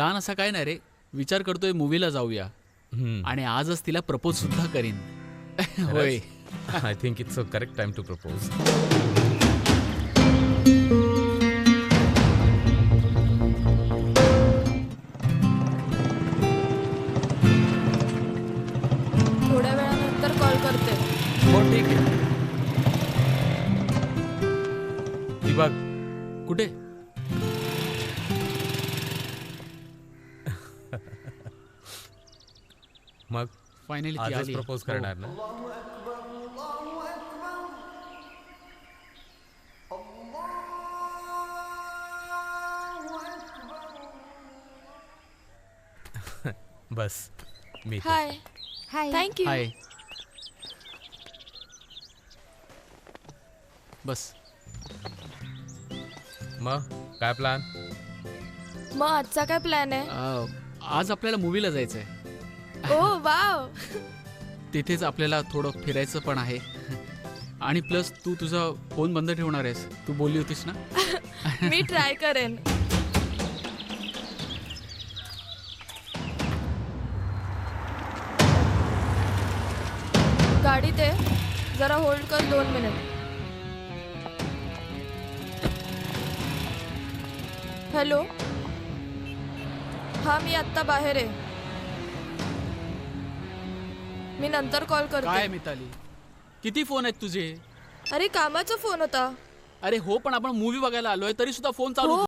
Plan असा काय नाही रे, विचार करतोय मूवीला जाऊया आणि आजच तिला प्रपोज सुद्धा करीन. होय. I think it's a correct time to propose. थोड्या वेळानंतर कॉल करते. हो ठीक आहे. ती बघ कुठे? मग फायनली ती आजच आली. प्रपोज करणार ना. बस मी इथे. हाय. हाय. थँक्यू. हाय. बस. मग काय प्लॅन? मग आजचा काय प्लॅन आहे? आज आपल्याला मूवीला जायचंय. ओ वाव. तिथेच आपल्याला थोडं फिरायचं पण आहे. आणि प्लस तू तुझा फोन बंद ठेवणार आहेस, तू बोलली होतीस ना. मी ट्राय करेन. गाडीत आहे, जरा होल्ड कर 2 मिनिट. हॅलो. हा मी आत्ता बाहेर आहे. मी नंतर कॉल काय करते. मिताली, किती फोन आहेत तुझे? अरे कामाचा फोन होता. अरे हो, पण आपण मूवी बघायला आलोय तरी सुद्धा फोन चालू. हो.